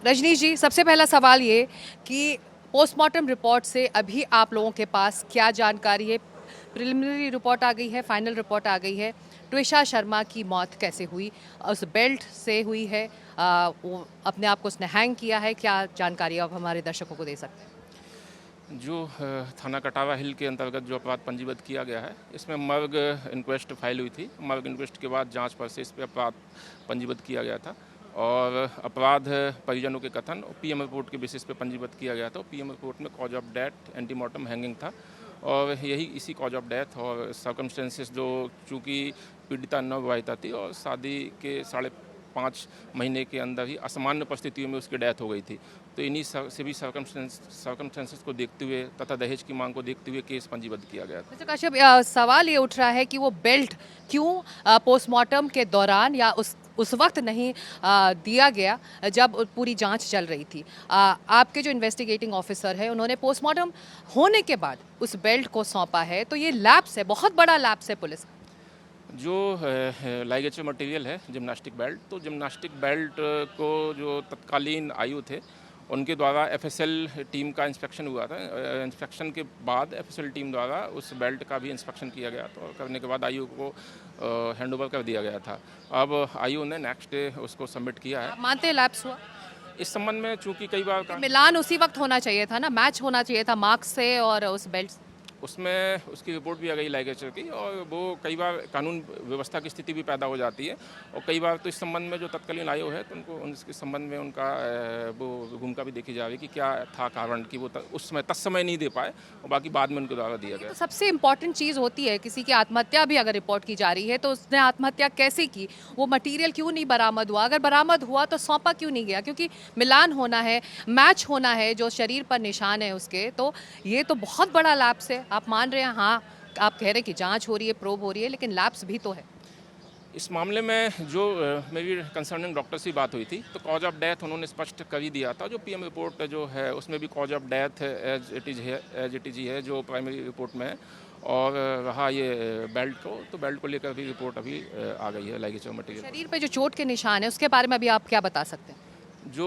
रजनीश जी, सबसे पहला सवाल ये कि पोस्टमार्टम रिपोर्ट से अभी आप लोगों के पास क्या जानकारी है? प्रिलिमिनरी रिपोर्ट आ गई है, फाइनल रिपोर्ट आ गई है। ट्विशा शर्मा की मौत कैसे हुई? उस बेल्ट से हुई है? वो अपने आप को उसने हैंग किया है? क्या जानकारी आप हमारे दर्शकों को दे सकते हैं? जो थाना कटावा हिल के अंतर्गत जो अपराध पंजीबद्ध किया गया है, इसमें मर्ग इंक्वेस्ट फाइल हुई थी। मर्ग इंक्वेस्ट के बाद जांच पर से इस पर अपराध पंजीबद्ध किया गया था और अपराध परिजनों के कथन और पीएम रिपोर्ट के बेसिस पे पंजीबद्ध किया गया था। पीएम रिपोर्ट में cause of death antemortem hanging था और यही इसी कॉज ऑफ डेथ और सर्कमस्टेंसेस जो चूँकि पीड़िता नवविवाहिता थी और शादी के 5.5 महीने के अंदर ही असामान्य परिस्थितियों में उसकी डेथ हो गई थी। तो इन्हीं सभी सर्कमस्टेंसेस को देखते हुए तथा दहेज की मांग को देखते हुए केस पंजीबद्ध किया गया था। मिस्टर कश्यप, सवाल ये उठ रहा है कि वो बेल्ट क्यों पोस्टमार्टम के दौरान या उस वक्त नहीं दिया गया जब पूरी जांच चल रही थी। आपके जो इन्वेस्टिगेटिंग ऑफिसर है उन्होंने पोस्टमार्टम होने के बाद उस बेल्ट को सौंपा है, तो ये लैप्स है, बहुत बड़ा लैप्स है पुलिस का। जो लाइगेचर मटेरियल है जिम्नास्टिक बेल्ट, तो जिम्नास्टिक बेल्ट को जो तत्कालीन आयु थे उनके द्वारा एफएसएल टीम का इंस्पेक्शन हुआ था। इंस्पेक्शन के बाद एफएसएल टीम द्वारा उस बेल्ट का भी इंस्पेक्शन किया गया, तो करने के बाद आयु को हैंडओवर कर दिया गया था। अब आयु ने नेक्स्ट डे उसको सबमिट किया है। आप मानते हैं लैप्स हुआ? इस संबंध में चूंकि कई बार मिलान उसी वक्त होना चाहिए था ना, मैच होना चाहिए था मार्क्स से और उस बेल्ट से। उसमें उसकी रिपोर्ट भी आ गई लाइगेचर की और वो कई बार कानून व्यवस्था की स्थिति भी पैदा हो जाती है और कई बार तो इस संबंध में जो तत्कालीन आयोग है तो उनको उनके संबंध में उनका वो भूमिका भी देखी जा रही कि क्या था कारण कि वो उस समय तत्समय नहीं दे पाए और बाकी बाद में उनके द्वारा दिया गया। तो सबसे इम्पॉर्टेंट चीज़ होती है, किसी की आत्महत्या भी अगर रिपोर्ट की जा रही है तो उसने आत्महत्या कैसे की, वो मटेरियल क्यों नहीं बरामद हुआ, अगर बरामद हुआ तो सौंपा क्यों नहीं गया? क्योंकि मिलान होना है, मैच होना है जो शरीर पर निशान है उसके, तो ये तो बहुत बड़ा लैप्स है। आप मान रहे हैं, हाँ आप कह रहे हैं कि जांच हो रही है, प्रोब हो रही है, लेकिन लैप्स भी तो है। इस मामले में जो मेरी कंसर्निंग डॉक्टर से बात हुई थी तो कॉज ऑफ डेथ उन्होंने स्पष्ट कर ही दिया था। जो पीएम रिपोर्ट जो है उसमें भी cause of death as it is है जो प्राइमरी रिपोर्ट में है। और रहा ये बेल्ट को, तो बेल्ट को लेकर भी रिपोर्ट अभी आ गई है लाइगेचर मटेरियल। शरीर पे जो चोट के निशान है उसके बारे में अभी आप क्या बता सकते हैं? जो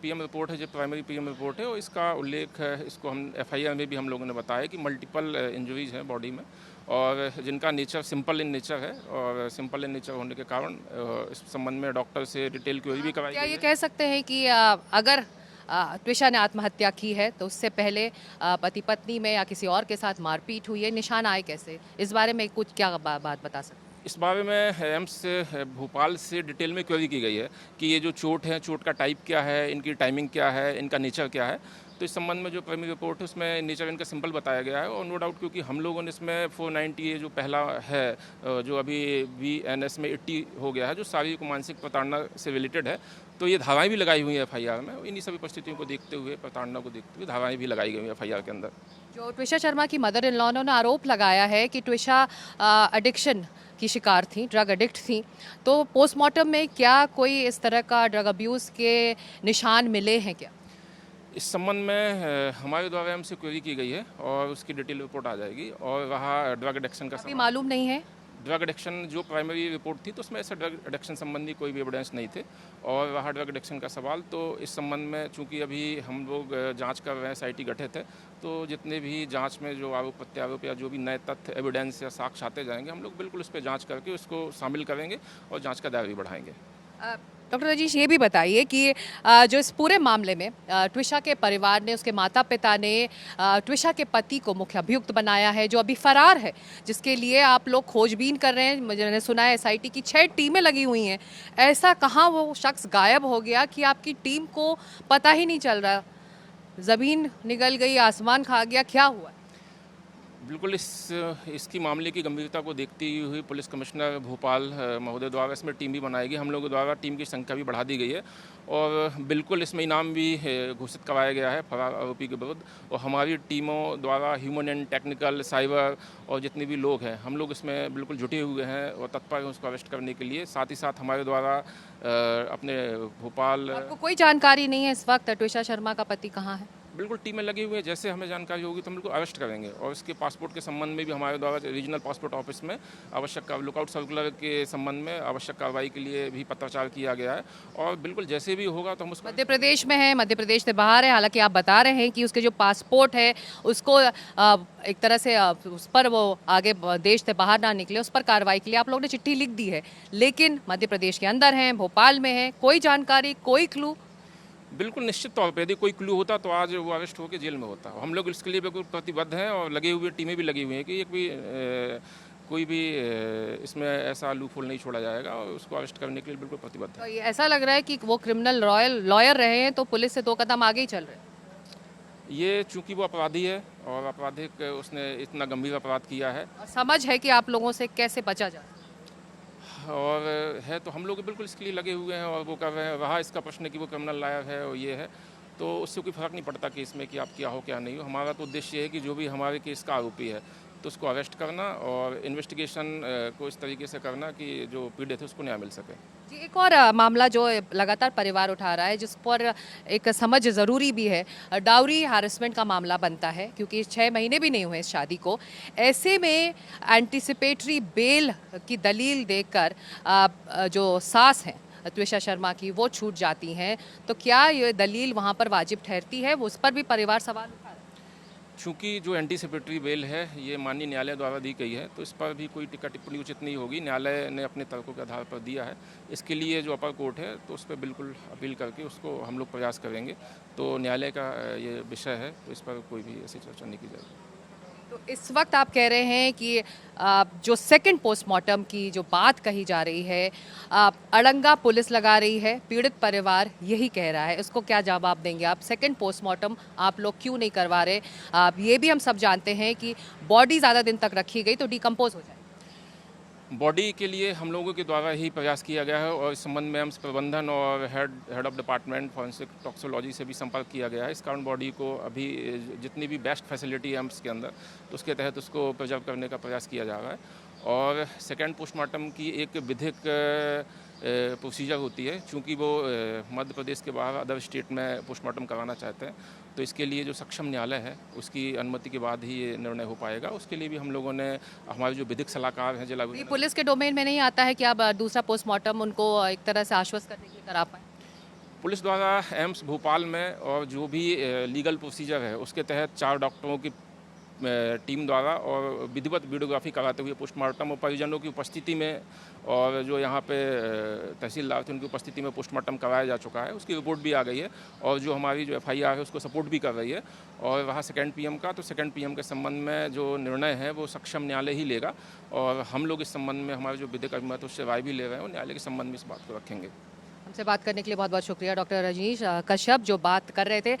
पीएम रिपोर्ट है, जो प्राइमरी पीएम रिपोर्ट है, और इसका उल्लेख है, इसको हम एफआईआर में भी हम लोगों ने बताया कि मल्टीपल इंजरीज हैं बॉडी में और जिनका नेचर सिंपल इन नेचर है और सिंपल इन नेचर होने के कारण इस संबंध में डॉक्टर से डिटेल क्वेरी भी कराई क्या गई ये है। कह सकते हैं कि अगर त्विशा ने आत्महत्या की है तो उससे पहले पति पत्नी में या किसी और के साथ मारपीट हुई है, निशान आए कैसे? इस बारे में कुछ क्या बात बता सकते हैं? इस बारे में एम्स भोपाल से डिटेल में क्वेरी की गई है कि ये जो चोट है, चोट का टाइप क्या है, इनकी टाइमिंग क्या है, इनका नेचर क्या है। तो इस संबंध में जो प्राइमरी रिपोर्ट है उसमें नेचर इनका सिंपल बताया गया है और नो डाउट क्योंकि हम लोगों ने इसमें 490 जो पहला है जो अभी VNS में 80 हो गया है, जो शारीरिक मानसिक प्रताड़ना से रिलेटेड है, तो ये धाराएं भी लगाई हुई हैं एफआईआर में। इन्हीं सभी परिस्थितियों को देखते हुए, प्रताड़ना को देखते हुए धाराएं भी लगाई गई हैं एफआईआर के अंदर। जो ट्विशा शर्मा की मदर इन लॉ ने आरोप लगाया है कि ट्विशा एडिक्शन की शिकार थी, ड्रग एडिक्ट थी, तो पोस्टमार्टम में क्या कोई इस तरह का ड्रग अब्यूज़ के निशान मिले हैं क्या? इस संबंध में हमारे द्वारा हमसे क्वेरी की गई है और उसकी डिटेल रिपोर्ट आ जाएगी। और रहा ड्रग एडिक्शन का अभी सवाल, मालूम नहीं है। ड्रग एडिक्शन जो प्राइमरी रिपोर्ट थी तो उसमें ऐसे ड्रग एडिक्शन संबंधी कोई भी एविडेंस नहीं थे। और रहा ड्रग एडिक्शन का सवाल, तो इस संबंध में चूंकि अभी हम लोग जांच कर रहे हैं, SIT गठित है, तो जितने भी जांच में जो आरोप प्रत्यारोप या जो भी नए तथ्य एविडेंस या साक्ष्य आते जाएंगे, हम लोग बिल्कुल उस पर जाँच करके उसको शामिल करेंगे और जाँच का दायरा भी बढ़ाएंगे। डॉक्टर रजीश, ये भी बताइए कि जो इस पूरे मामले में ट्विशा के परिवार ने, उसके माता पिता ने ट्विशा के पति को मुख्य अभियुक्त बनाया है जो अभी फरार है, जिसके लिए आप लोग खोजबीन कर रहे हैं। मैंने सुना है SIT की 6 टीमें लगी हुई हैं। ऐसा कहाँ वो शख्स गायब हो गया कि आपकी टीम को पता ही नहीं चल रहा? ज़मीन निगल गई, आसमान खा गया, क्या हुआ? बिल्कुल इसकी मामले की गंभीरता को देखती हुई पुलिस कमिश्नर भोपाल महोदय द्वारा इसमें टीम भी बनाई गई। हम लोगों द्वारा टीम की संख्या भी बढ़ा दी गई है और बिल्कुल इसमें इनाम भी घोषित कराया गया है फरार आरोपी के विरुद्ध। और हमारी टीमों द्वारा ह्यूमन एंड टेक्निकल, साइबर और जितने भी लोग हैं, हम लोग इसमें बिल्कुल जुटे हुए हैं और तत्पर हैं उसको अरेस्ट करने के लिए। साथ ही साथ हमारे द्वारा अपने भोपाल। आपको कोई जानकारी नहीं है इस वक्त ट्विशा शर्मा का पति कहाँ है? बिल्कुल टीमें लगी हुई है, जैसे हमें जानकारी होगी तो हम बिल्कुल अरेस्ट करेंगे। और इसके पासपोर्ट के संबंध में भी हमारे द्वारा रीजनल पासपोर्ट ऑफिस में आवश्यक लुकआउट सर्कुलर के संबंध में आवश्यक कार्रवाई के लिए भी पत्राचार किया गया है। और बिल्कुल जैसे भी होगा तो हम उसको मध्य प्रदेश में है, मध्य प्रदेश से बाहर है, हालांकि आप बता रहे हैं कि उसके जो पासपोर्ट है उसको एक तरह से उस पर वो आगे देश से बाहर ना निकले, उस पर कार्रवाई के लिए आप लोगों ने चिट्ठी लिख दी है, लेकिन मध्य प्रदेश के अंदर हैं, भोपाल में है, कोई जानकारी, कोई क्लू? बिल्कुल निश्चित तौर पे यदि कोई क्लू होता तो आज वो अरेस्ट होकर जेल में होता। हम लोग इसके लिए बिल्कुल प्रतिबद्ध हैं और लगे हुए टीमें भी लगी हुई हैं कि एक भी कोई भी इसमें ऐसा लूप होल नहीं छोड़ा जाएगा और उसको अरेस्ट करने के लिए बिल्कुल प्रतिबद्ध तो है। ये ऐसा लग रहा है कि वो क्रिमिनल रॉयल लॉयर रहे हैं तो पुलिस से 2 कदम आगे ही चल रहे हैं। ये चूंकि वो अपराधी है और आपराधिक उसने इतना गंभीर अपराध किया है और समझ है कि आप लोगों से कैसे बचा जाए। और है तो हम लोग बिल्कुल इसके लिए लगे हुए हैं और वो कर रहे हैं। रहा इसका प्रश्न कि वो क्रिमिनल लायर है और ये है, तो उससे कोई फ़र्क नहीं पड़ता केस में कि आप क्या हो क्या नहीं हो। हमारा तो उद्देश्य ये है कि जो भी हमारे केस का आरोपी है तो उसको अरेस्ट करना और इन्वेस्टिगेशन को इस तरीके से करना कि जो पीड़ित है उसको न्याय मिल सके। जी, एक और मामला जो लगातार परिवार उठा रहा है, जिस पर एक समझ ज़रूरी भी है, डाउरी हैरेसमेंट का मामला बनता है, क्योंकि 6 महीने भी नहीं हुए इस शादी को। ऐसे में एंटिसिपेटरी बेल की दलील देकर जो सास हैं त्विषा शर्मा की, वो छूट जाती हैं, तो क्या ये दलील वहाँ पर वाजिब ठहरती है? वो उस पर भी परिवार सवाल उठा रहा है। चूँकि जो एंटीसिपेटरी बेल है ये माननीय न्यायालय द्वारा दी गई है, तो इस पर भी कोई टिक्का टिप्पणी उचित नहीं होगी। न्यायालय ने अपने तर्कों के आधार पर दिया है। इसके लिए जो अपर कोर्ट है तो उस पर बिल्कुल अपील करके उसको हम लोग प्रयास करेंगे। तो न्यायालय का ये विषय है, तो इस पर कोई भी ऐसी चर्चा नहीं की जाएगी। तो इस वक्त आप कह रहे हैं कि जो सेकंड पोस्टमार्टम की जो बात कही जा रही है, अड़ंगा पुलिस लगा रही है, पीड़ित परिवार यही कह रहा है, इसको क्या जवाब देंगे आप? सेकंड पोस्टमार्टम आप लोग क्यों नहीं करवा रहे? ये भी हम सब जानते हैं कि बॉडी ज़्यादा दिन तक रखी गई तो डिकम्पोज हो जाए। बॉडी के लिए हम लोगों के द्वारा ही प्रयास किया गया है और इस संबंध में एम्स प्रबंधन और हेड ऑफ डिपार्टमेंट फॉरेंसिक टॉक्सोलॉजी से भी संपर्क किया गया है। इस कारण बॉडी को अभी जितनी भी बेस्ट फैसिलिटी है एम्स के अंदर, तो उसके तहत उसको प्रिजर्व करने का प्रयास किया जा रहा है। और सेकेंड पोस्टमार्टम की एक विधिक प्रोसीजर होती है, चूँकि वो मध्य प्रदेश के बाहर अदर स्टेट में पोस्टमार्टम कराना चाहते हैं, तो इसके लिए जो सक्षम न्यायालय है उसकी अनुमति के बाद ही ये निर्णय हो पाएगा। उसके लिए भी हम लोगों ने हमारे जो विधिक सलाहकार हैं जिला ये पुलिस के डोमेन में नहीं आता है कि आप दूसरा पोस्टमार्टम उनको एक तरह से आश्वस्त करने के लिए करा पाएँ? पुलिस द्वारा एम्स भोपाल में और जो भी लीगल प्रोसीजर है उसके तहत 4 डॉक्टरों की टीम द्वारा और विधिवत वीडियोग्राफी कराते हुए पोस्टमार्टम और परिजनों की उपस्थिति में और जो यहाँ पे तहसीलदार थे उनकी उपस्थिति में पोस्टमार्टम कराया जा चुका है। उसकी रिपोर्ट भी आ गई है और जो हमारी जो FIR है उसको सपोर्ट भी कर रही है। और रहा सेकंड PM का, तो सेकंड PM के संबंध में जो निर्णय है वो सक्षम न्यायालय ही लेगा और हम लोग इस संबंध में हमारे जो विधिक अभिमत उससे राय भी ले रहे हैं और न्यायालय के संबंध में इस बात को रखेंगे। हमसे बात करने के लिए बहुत बहुत शुक्रिया डॉक्टर रजनीश कश्यप, जो बात कर रहे थे